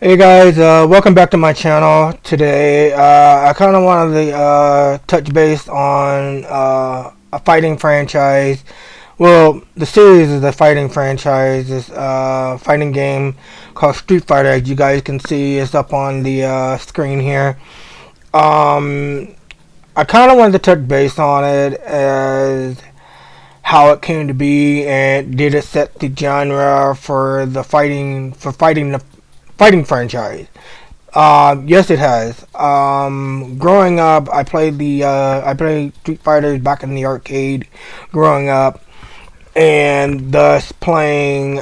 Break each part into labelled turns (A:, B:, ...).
A: Hey guys, welcome back to my channel. Today, I kind of wanted to touch base on a fighting franchise. Well, the series is a fighting franchise. It's a fighting game called Street Fighter. As you guys can see, it's up on the screen here. Um, I kind of wanted to touch base on it as how it came to be and did it set the genre for the fighting franchise. Yes, it has. Growing up, I played Street Fighter back in the arcade. Growing up, and thus playing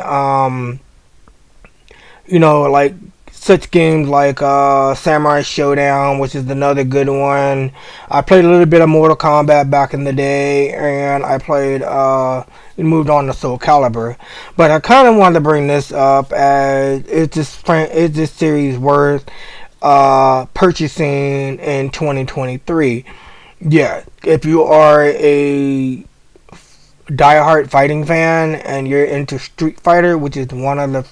A: like such games like Samurai Showdown, which is another good one. I played a little bit of Mortal Kombat back in the day, and I played moved on to Soul Calibur. But I kind of wanted to bring this up as is this series worth purchasing in 2023? Yeah, if you are a diehard fighting fan and you're into Street Fighter, which is one of the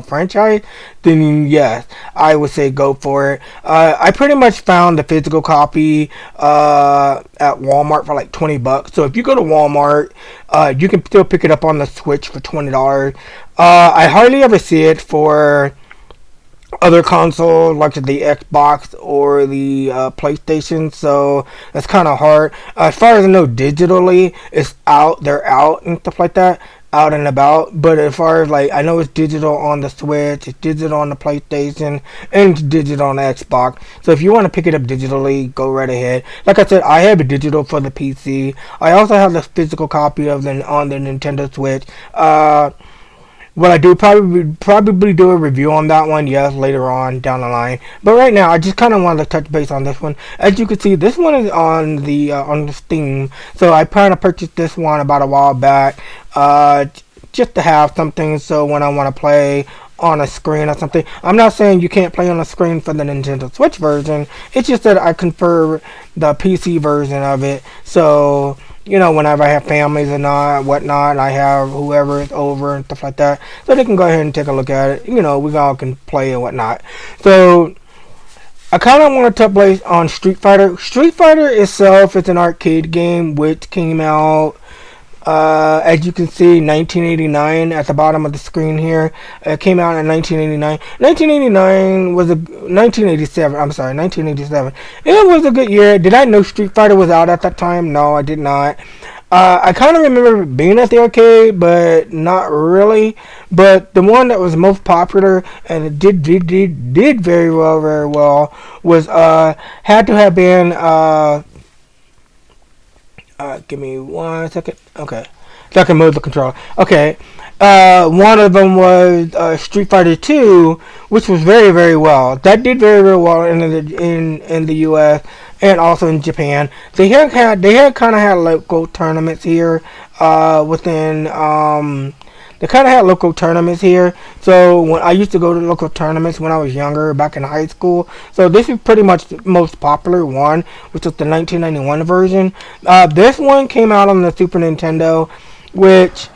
A: franchise, then yes, I would say go for it. I pretty much found the physical copy at Walmart for like $20. So if you go to Walmart, you can still pick it up on the Switch for $20. I hardly ever see it for other consoles like the Xbox or the PlayStation, so that's kind of hard. As far as I know, digitally, it's out. They're out and stuff like that, out and about. But as far as like, I know it's digital on the Switch, it's digital on the PlayStation, and it's digital on the Xbox. So if you want to pick it up digitally, go right ahead. Like I said, I have a digital for the PC. I also have the physical copy of the on the Nintendo Switch. What I do probably do a review on that one, yes, later on down the line. But right now, I just kind of wanted to touch base on this one. As you can see, this one is on the Steam, so I kind of purchased this one about a while back, just to have something. So when I want to play on a screen or something, I'm not saying you can't play on a screen for the Nintendo Switch version. It's just that I prefer the PC version of it. So whenever I have families and whatnot, I have whoever is over and stuff like that, so they can go ahead and take a look at it. We all can play and whatnot. So I kind of want to touch base on Street Fighter. Street Fighter itself is an arcade game which came out, as you can see, 1989 at the bottom of the screen here. It came out in 1989. 1989 was a 1987. I'm sorry, 1987. It was a good year. Did I know Street Fighter was out at that time? No, I did not. I kind of remember being at the arcade, but not really. But the one that was most popular and it did very well was had to have been give me 1 second. Okay. So I can move the controller. Okay. One of them was Street Fighter 2, which was very well. That did very well in the U.S. and also in Japan. They had kind of had local tournaments here within they kind of had local tournaments here. So when I used to go to local tournaments when I was younger, back in high school. So this is pretty much the most popular one, which was the 1991 version. This one came out on the Super Nintendo, which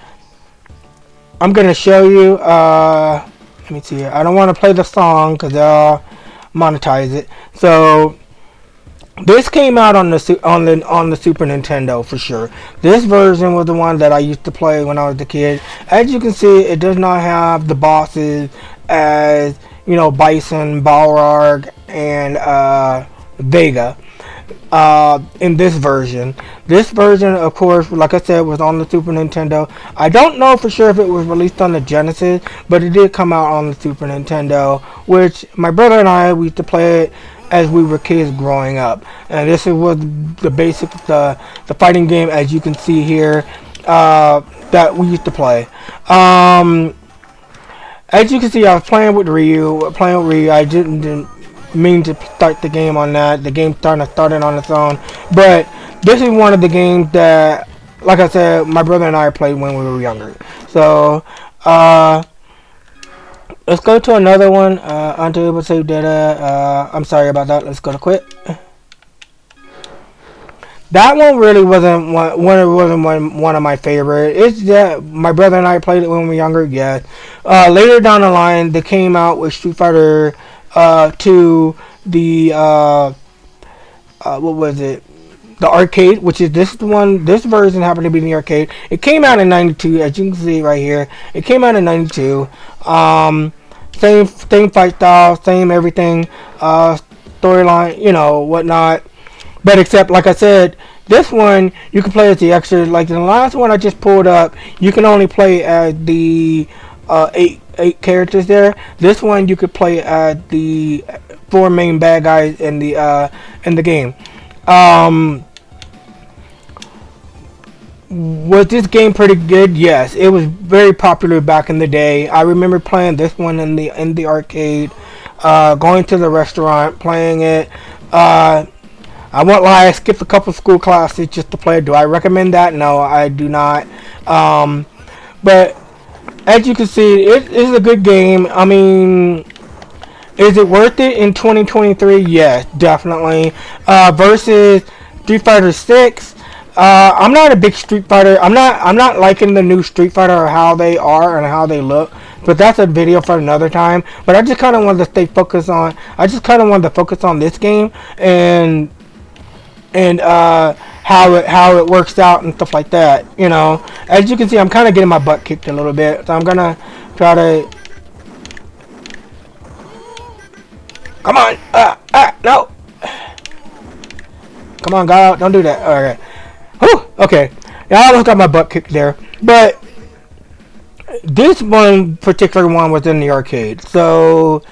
A: I'm gonna show you. Let me see here. I don't want to play the song because they'll monetize it. So this came out on the Super Nintendo for sure. This version was the one that I used to play when I was a kid. As you can see, it does not have the bosses as Bison, Balrog, and Vega. In this version. This version, of course, like I said, was on the Super Nintendo. I don't know for sure if it was released on the Genesis, but it did come out on the Super Nintendo, which my brother and I, we used to play it as we were kids growing up. And this was the basic, the fighting game, as you can see here, that we used to play. As you can see, I was playing with Ryu. I didn't mean to start the game on that. The game started on its own. But this is one of the games that, like I said, my brother and I played when we were younger. So, let's go to another one. Unable to save data. I'm sorry about that. Let's go to quit. That one really wasn't one of my favorite. It's that my brother and I played it when we were younger. Yeah. Later down the line, they came out with Street Fighter 2, the what was it? The arcade, which is this one. This version happened to be in the arcade. It came out in '92, as you can see right here. It came out in '92. Same fight style, same everything. Storyline, whatnot. But except, like I said, this one you can play as the extra. Like the last one I just pulled up, you can only play as the eight characters there. This one you could play as the four main bad guys in the game. Um, was this game pretty good? Yes, it was very popular back in the day. I remember playing this one in the arcade, going to the restaurant, playing it. I won't lie, I skipped a couple school classes just to play it. Do I recommend that? No, I do not. But as you can see, it is a good game. I mean, is it worth it in 2023? Yes, definitely. Versus Street Fighter 6. I'm not a big Street Fighter. I'm not liking the new Street Fighter or how they are and how they look. But that's a video for another time. But I just kind of wanted to stay focused on. I just kind of wanted to focus on this game and how it works out and stuff like that. As you can see, I'm kind of getting my butt kicked a little bit. So I'm gonna try to. Come on! No! Come on, God, don't do that. Alright. Whew, okay. Yeah, I almost got my butt kicked there. But this one particular one was in the arcade. So,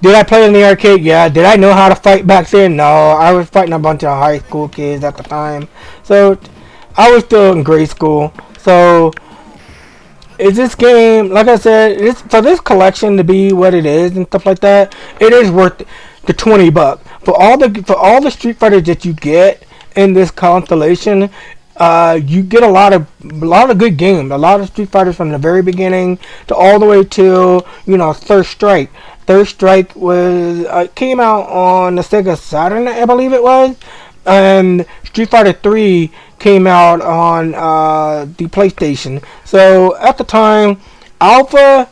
A: did I play in the arcade? Yeah. Did I know how to fight back then? No. I was fighting a bunch of high school kids at the time. So, I was still in grade school. So, is this game, like I said, for this collection to be what it is and stuff like that, it is worth the $20 for all the Street Fighters that you get in this constellation. You get a lot of good games, a lot of Street Fighters from the very beginning to all the way to Third Strike. Third Strike was came out on the Sega Saturn, I believe it was, and Street Fighter 3 came out on the PlayStation. So at the time, Alpha,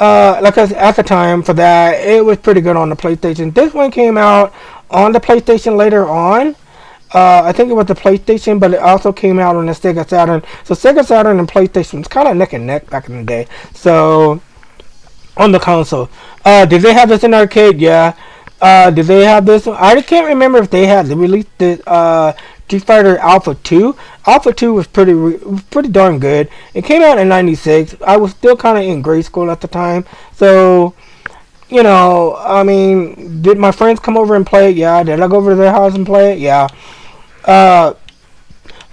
A: like I said, at the time for that, it was pretty good on the PlayStation. This one came out on the PlayStation later on. I think it was the PlayStation, but it also came out on the Sega Saturn. So Sega Saturn and PlayStation was kind of neck and neck back in the day. So on the console, did they have this in arcade? Yeah. Did they have this? I can't remember if they had. They released the Street Fighter Alpha 2. Alpha 2 was pretty darn good. It came out in '96. I was still kind of in grade school at the time, so I mean, did my friends come over and play it? Yeah. Did I go over to their house and play it? Yeah. Uh,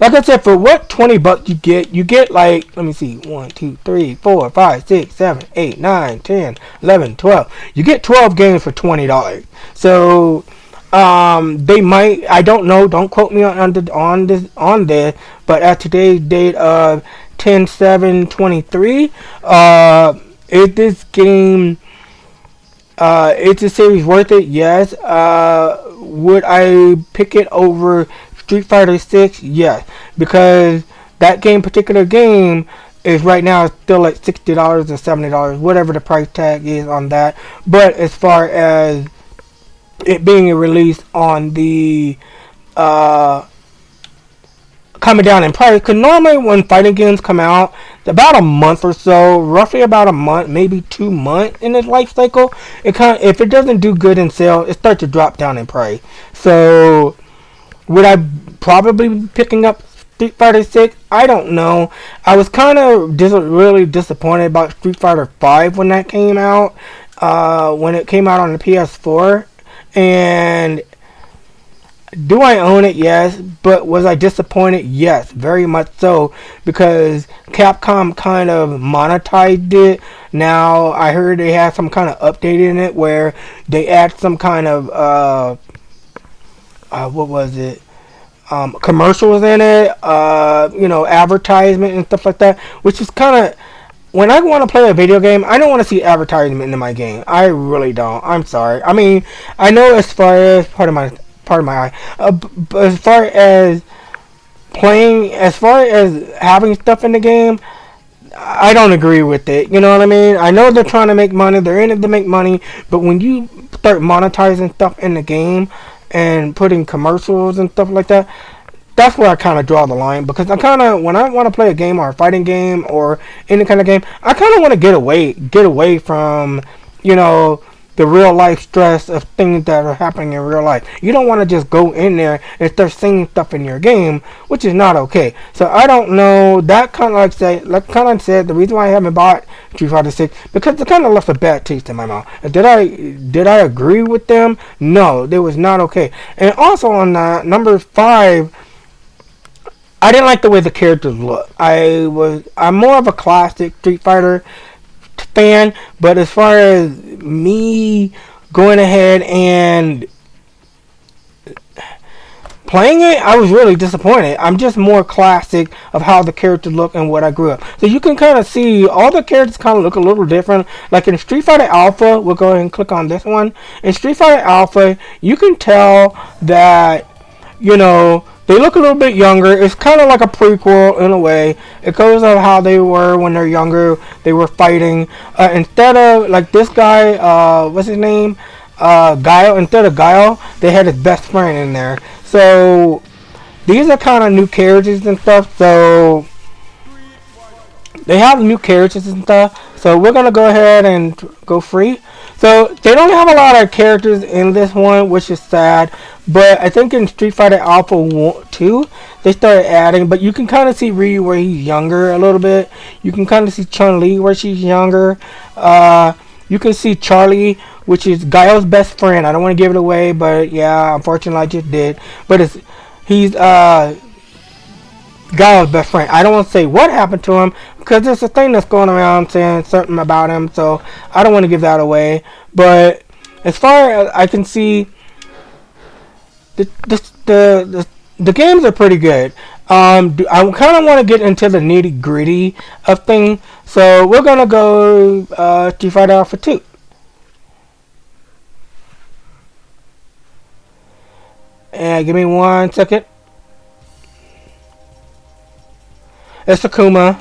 A: like I said, for what $20 you get like, let me see, 1, 2, 3, 4, 5, 6, 7, 8, 9, 10, 11, 12. You get 12 games for $20. So they might, I don't know, don't quote me on this, but at today's date of 10/7/23, is this game, is the series worth it? Yes. Would I pick it over Street Fighter 6? Yes, because that particular game is right now still at $60 or $70, whatever the price tag is on that. But as far as it being released on the coming down in price, because normally when fighting games come out, about a month or so, roughly about a month, maybe 2 months in its life cycle, if it doesn't do good in sale, it starts to drop down in price. So would I probably be picking up Street Fighter 6? I don't know. I was kind of really disappointed about Street Fighter 5 when that came out, when it came out on the PS4. And do I own it? Yes. But was I disappointed? Yes, very much so, because Capcom kind of monetized it. Now, I heard they had some kind of update in it where they add some kind of, what was it? Commercials in it, advertisement and stuff like that, which is kind of, when I want to play a video game, I don't want to see advertisement in my game. I really don't. I'm sorry. I mean, I know as far as, pardon part of my eye. But as far as having stuff in the game, I don't agree with it. You know what I mean? I know they're trying to make money. They're in it to make money. But when you start monetizing stuff in the game and putting commercials and stuff like that, that's where I kind of draw the line. Because I kind of, when I want to play a game or a fighting game or any kind of game, I kind of want to get away from, you know, the real life stress of things that are happening in real life. You don't want to just go in there and start seeing stuff in your game, which is not okay. So I don't know. That kind of said the reason why I haven't bought Street Fighter 6 because it kind of left a bad taste in my mouth. Did I agree with them? No, it was not okay. And also on number 5. I didn't like the way the characters look. I'm more of a classic Street Fighter fan, but as far as me going ahead and playing it, I was really disappointed. I'm just more classic of how the characters look and what I grew up. So you can kind of see all the characters kind of look a little different. Like in Street Fighter Alpha, we'll go ahead and click on this one. In Street Fighter Alpha, you can tell that, you know, they look a little bit younger. It's kind of like a prequel in a way. It goes on how they were when they're younger. They were fighting. Instead of, like this guy, what's his name? Guile. Instead of Guile, they had his best friend in there. So, these are kind of new characters and stuff. So, they have new characters and stuff. So, we're going to go ahead and go free. So, they don't have a lot of characters in this one, which is sad. But I think in Street Fighter Alpha 2, they started adding. But you can kind of see Ryu where he's younger a little bit. You can kind of see Chun-Li where she's younger. You can see Charlie, which is Guile's best friend. I don't want to give it away, but yeah, unfortunately I just did. But he's Guile's best friend. I don't want to say what happened to him because there's a thing that's going around saying something about him. So I don't want to give that away. But as far as I can see, the games are pretty good. I kind of want to get into the nitty gritty of things, so we're gonna go Street Fighter Alpha 2. And give me 1 second. It's Akuma.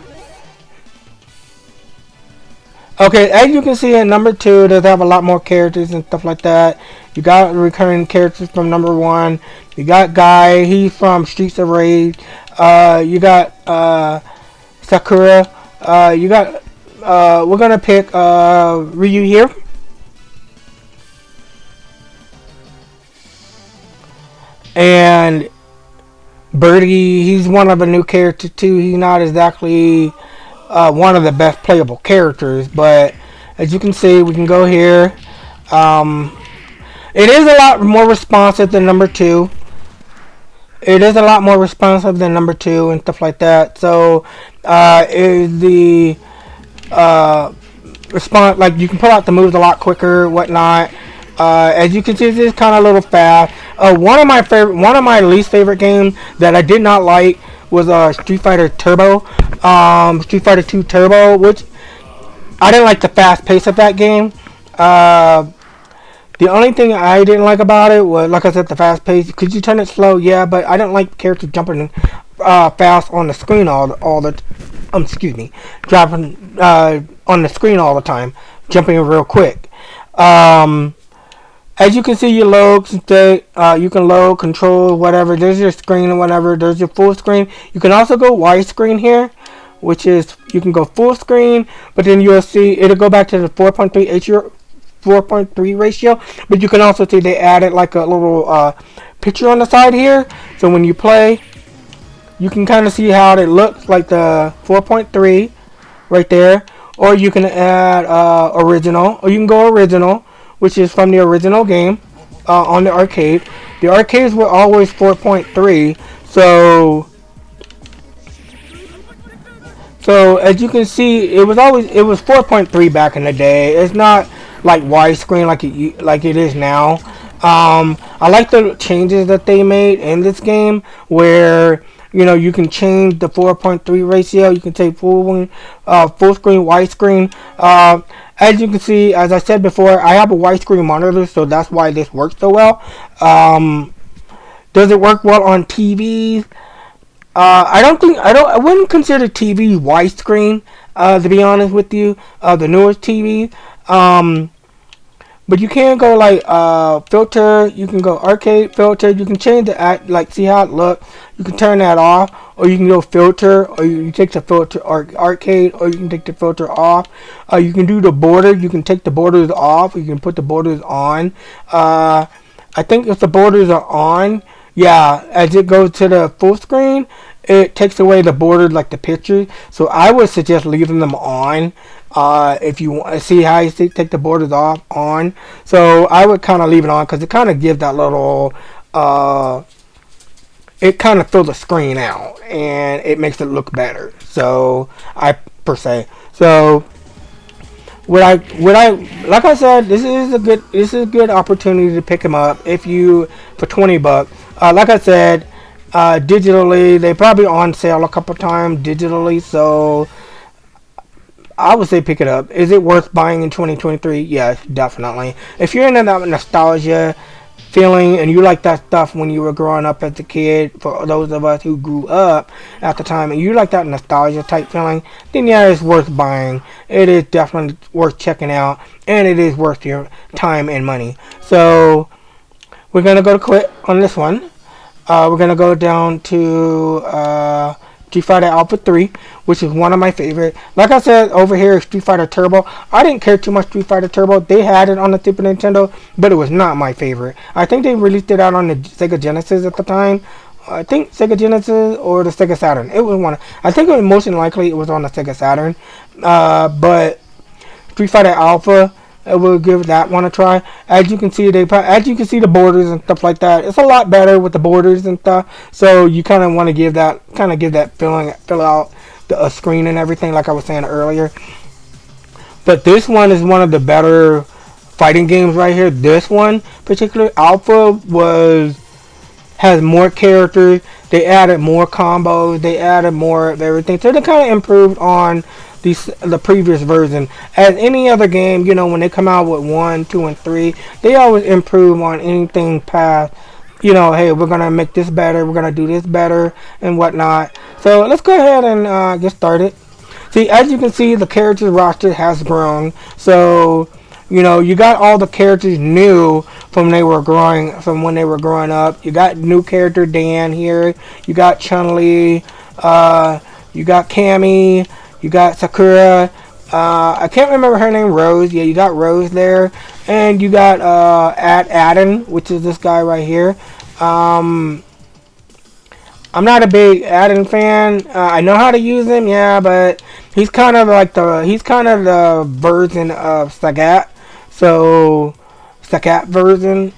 A: Okay, as you can see in number 2, they have a lot more characters and stuff like that. You got recurring characters from number 1. You got Guy, he's from Streets of Rage. You got Sakura. You got we're gonna pick Ryu here. And Birdie, he's one of the new characters too. He's not exactly one of the best playable characters, but as you can see, we can go here. It is a lot more responsive than number 2. It is a lot more responsive than number 2 and stuff like that. So, is the response, like you can pull out the moves a lot quicker, whatnot. As you can see, this is kind of a little fast. One of my least favorite games that I did not like was Street Fighter Turbo, Street Fighter 2 Turbo, which I didn't like the fast pace of that game. The only thing I didn't like about it was, like I said, the fast pace. Could you turn it slow? Yeah, but I didn't like characters jumping fast on the screen dropping on the screen all the time, jumping real quick. As you can see, you load, you can load, control, whatever. There's your screen or whatever. There's your full screen. You can also go widescreen here, which is, you can go full screen, but then you'll see, it'll go back to the 4.3 ratio. But you can also see they added like a little picture on the side here. So when you play, you can kind of see how it looks like the 4.3 right there. Or you can add original, or you can go original, which is from the original game on the arcade. The arcades were always 4.3, so as you can see, it was 4.3 back in the day. It's not like widescreen like it is now. I like the changes that they made in this game, where you can change the 4.3 ratio. You can take full screen, widescreen. As you can see, as I said before, I have a widescreen monitor, so that's why this works so well. Does it work well on TVs? I wouldn't consider TV widescreen. To be honest with you, the newest TVs. But you can go like filter. You can go arcade filter. You can change the act, like see how it looks. You can turn that off, or you can go filter, or you take the filter arcade, or you can take the filter off. You can do the border. You can take the borders off. Or you can put the borders on. I think if the borders are on, yeah, as it goes to the full screen, it takes away the borders like the pictures. So I would suggest leaving them on. If you want to see how you take the borders off on, so I would kind of leave it on because it kind of gives that little, it kind of fills the screen out and it makes it look better. So I per se, so would I like I said, this is a good opportunity to pick them up if you for $20. Like I said, digitally they probably on sale a couple times digitally, so I would say pick it up. Is it worth buying in 2023? Yes, definitely. If you're into that nostalgia feeling and you like that stuff when you were growing up as a kid, for those of us who grew up at the time, and you like that nostalgia type feeling, then yeah, it's worth buying. It is definitely worth checking out, and it is worth your time and money. So we're gonna go to quit on this one. We're gonna go down to Street Fighter Alpha 3, which is one of my favorite. Like I said, over here is Street Fighter Turbo. I didn't care too much Street Fighter Turbo. They had it on the Super Nintendo, but it was not my favorite. I think they released it out on the Sega Genesis at the time. I think Sega Genesis or the Sega Saturn. It was one. I think it was most likely it was on the Sega Saturn. But Street Fighter Alpha, I will give that one a try. As you can see, the borders and stuff like that. It's a lot better with the borders and stuff. So you kind of want to give that feeling, fill out the screen and everything, like I was saying earlier. But this one is one of the better fighting games right here. This one, particularly Alpha, has more characters. They added more combos. They added more of everything. So they kind of improved on the previous version. As any other game, when they come out with 1, 2, and 3, they always improve on anything past. Hey, we're gonna make this better. We're gonna do this better and whatnot. So let's go ahead and get started. See, as you can see, the character roster has grown. So you got all the characters new from when they were growing up. You got new character Dan here. You got Chun-Li. You got Cammy. You got Sakura. I can't remember her name. Rose. Yeah, you got Rose there, and you got Adin, which is this guy right here. I'm not a big Adin fan. I know how to use him, yeah, but he's kind of the version of Sagat. So Sagat version.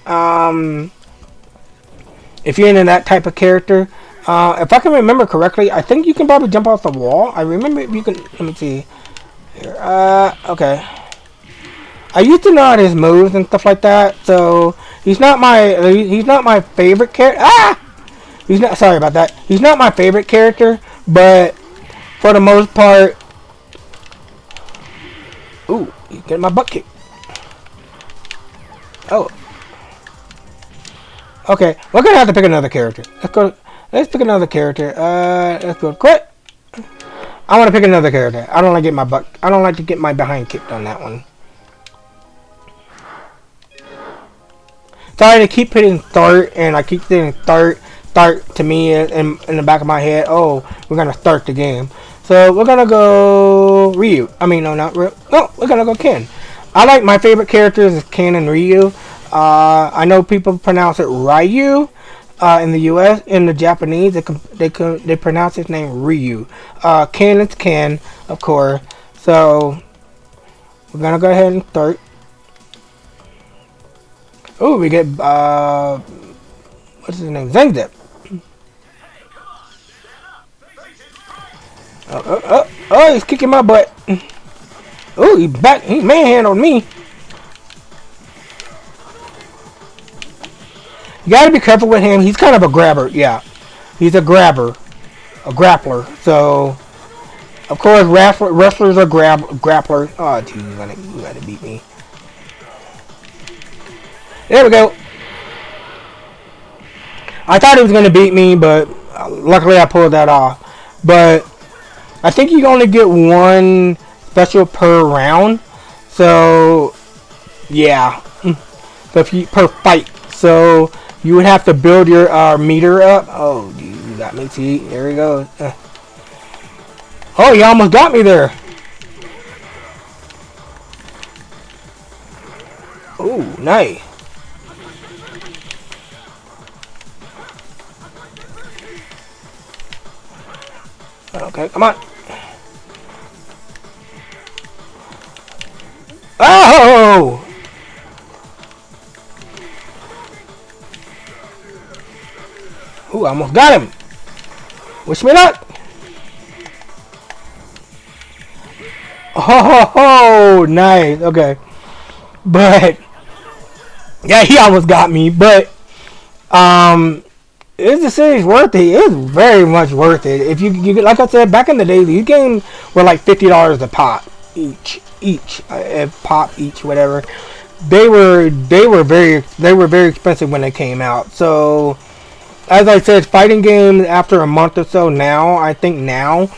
A: If you're into that type of character, if I can remember correctly, I think you can probably jump off the wall. I remember if you can. Let me see. Here, okay. I used to know his moves and stuff like that, so he's not my favorite character. He's not. Sorry about that. He's not my favorite character, but for the most part, ooh, he's getting my butt kicked. Oh. Okay, we're gonna have to pick another character. Let's pick another character. Let's go quit. I want to pick another character. I don't like to get my behind kicked on that one. Sorry to keep hitting start, and I keep hitting start to me in the back of my head. Oh, we're gonna start the game. So we're gonna go Ryu. I mean, no, not Ryu. No, we're gonna go Ken. I like my favorite characters is Ken and Ryu. I know people pronounce it Ryu in the U.S. In the Japanese, they pronounce his name Ryu. Ken is Ken, of course. So we're gonna go ahead and start. Oh, we get what's his name? Zangief. Oh, he's kicking my butt. Oh, he manhandled me. You gotta be careful with him. He's kind of a grabber. Yeah, he's a grabber, a grappler. So, of course, wrestlers are grapplers. Oh, geez, you gotta beat me. There we go. I thought he was gonna beat me, but luckily I pulled that off. But I think you only get one special per round. So yeah, so if you per fight. So you would have to build your meter up. Oh, you got me. See, there we go. Oh, you almost got me there. Oh, nice. Okay, come on. Oh! Ooh, I almost got him. Wish me luck. Oh, nice. Okay. But, yeah, he almost got me. But, is the series worth it? It's very much worth it. If you like I said back in the day, these games were like $50 a pop each, pop each, whatever. They were very expensive when they came out. So as I said, fighting games after a month or so now, I think now,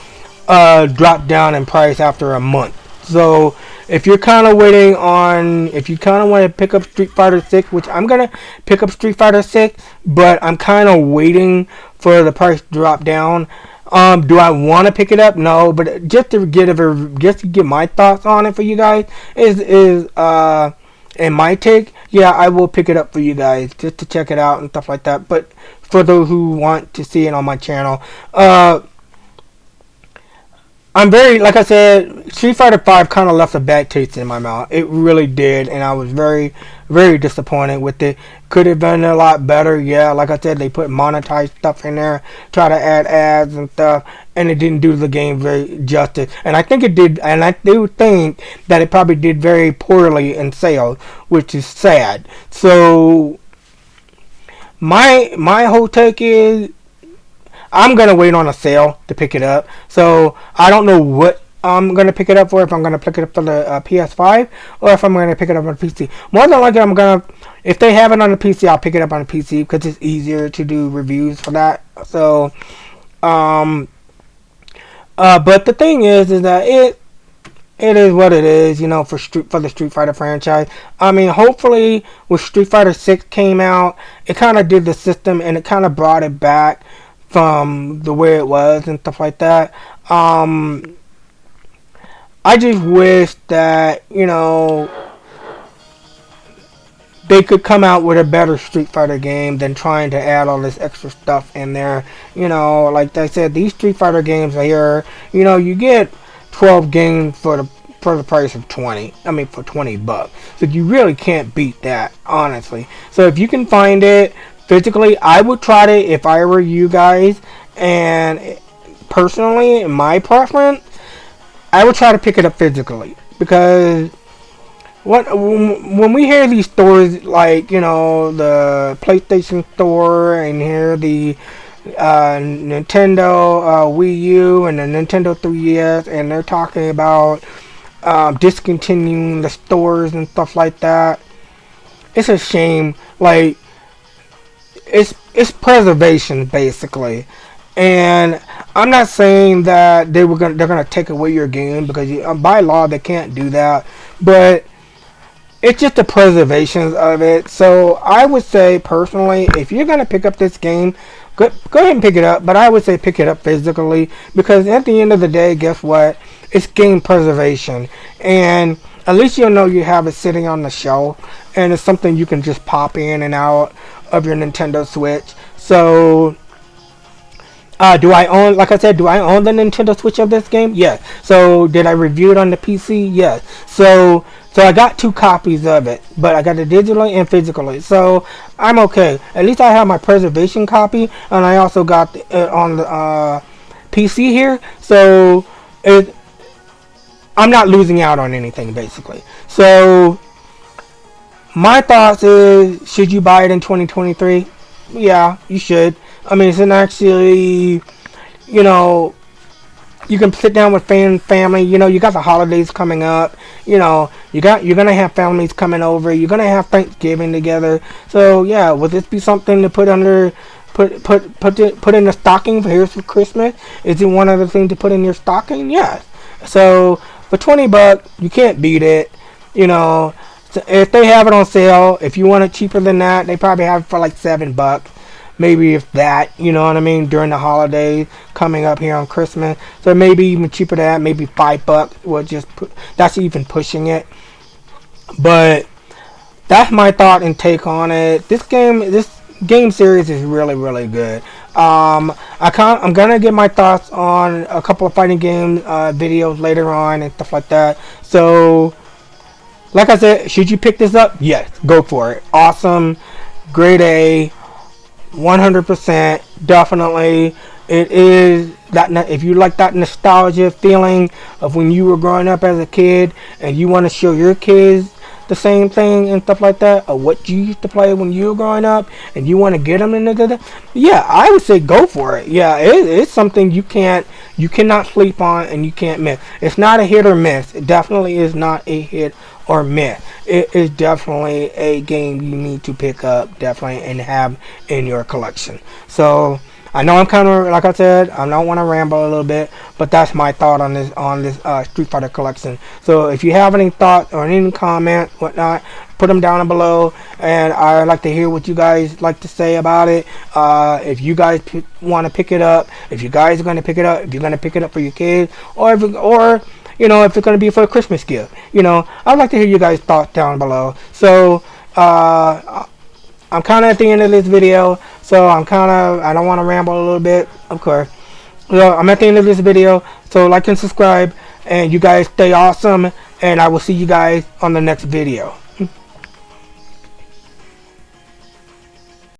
A: drop down in price after a month. So if you're kind of waiting on, if you kind of want to pick up Street Fighter 6, which I'm gonna pick up Street Fighter 6, but I'm kind of waiting for the price to drop down. Do I want to pick it up? No, but just to get my thoughts on it for you guys is and my take, yeah, I will pick it up for you guys just to check it out and stuff like that. But for those who want to see it on my channel, I'm very, like I said, Street Fighter 5 kind of left a bad taste in my mouth. It really did, and I was very, very disappointed with it. Could have been a lot better, yeah. Like I said, they put monetized stuff in there, try to add ads and stuff, and it didn't do the game very justice. And I think it did, and I do think that it probably did very poorly in sales, which is sad. So my whole take is, I'm gonna wait on a sale to pick it up. So I don't know what I'm gonna pick it up for. If I'm gonna pick it up for the PS5 or if I'm gonna pick it up on the PC. More than likely, if they have it on the PC, I'll pick it up on the PC because it's easier to do reviews for that. So, but the thing is that it is what it is, for the Street Fighter franchise. I mean, hopefully, when Street Fighter 6 came out, it kind of did the system and it kind of brought it back from the way it was and stuff like that. I just wish that, they could come out with a better Street Fighter game than trying to add all this extra stuff in there. Like I said, these Street Fighter games here, you get 12 games for the price of 20. I mean, for $20. So you really can't beat that, honestly. So if you can find it physically, I would try it if I were you guys. And personally, my preference, I would try to pick it up physically, because when we hear these stores like the PlayStation Store and hear the Nintendo Wii U and the Nintendo 3DS, and they're talking about discontinuing the stores and stuff like that, it's a shame. Like, it's preservation basically. And I'm not saying that they're gonna take away your game, because by law they can't do that, but it's just the preservation of it. So I would say personally, if you're gonna pick up this game, go ahead and pick it up, but I would say pick it up physically, because at the end of the day, guess what? It's game preservation, and at least you'll know you have it sitting on the shelf, and it's something you can just pop in and out of your Nintendo Switch. So do I own the Nintendo Switch of this game? Yes. So did I review it on the PC? Yes. So I got 2 copies of it, but I got it digitally and physically. So I'm okay. At least I have my preservation copy, and I also got it on the PC here. So I'm not losing out on anything basically. So my thoughts is, should you buy it in 2023? Yeah, you should. I mean, it's an actually, you can sit down with family. You got the holidays coming up. You're gonna have families coming over. You're gonna have Thanksgiving together. So yeah, would this be something to put under put in the stocking for here's for Christmas. Is it one of the things to put in your stocking? Yes. So for $20, you can't beat it. You know, so if they have it on sale, if you want it cheaper than that, they probably have it for like $7, maybe if that. You know what I mean? During the holidays coming up here on Christmas, so maybe even cheaper than that, maybe $5. Well, that's even pushing it. But that's my thought and take on it. This game series is really, really good. I'm gonna get my thoughts on a couple of fighting game videos later on and stuff like that. So, like I said, should you pick this up? Yes, go for it. Awesome, grade A, 100%, definitely. It is that if you like that nostalgia feeling of when you were growing up as a kid, and you want to show your kids the same thing and stuff like that, or what you used to play when you were growing up, and you want to get them into that, yeah, I would say go for it. Yeah, it's something you cannot sleep on and you can't miss. It's not a hit or miss. It definitely is not a hit or miss. It is definitely a game you need to pick up, definitely, and have in your collection. So I know I'm kind of, like I said, I don't want to ramble a little bit, but that's my thought on this Street Fighter collection. So if you have any thoughts or any comments, whatnot, put them down below, and I'd like to hear what you guys like to say about it. If you guys want to pick it up, if you guys are going to pick it up, if you're going to pick it up for your kids, or you know, if it's going to be for a Christmas gift, you know, I'd like to hear you guys' thoughts down below. So I'm kind of at the end of this video, so I don't want to ramble a little bit, of course. So I'm at the end of this video, so like and subscribe, and you guys stay awesome, and I will see you guys on the next video.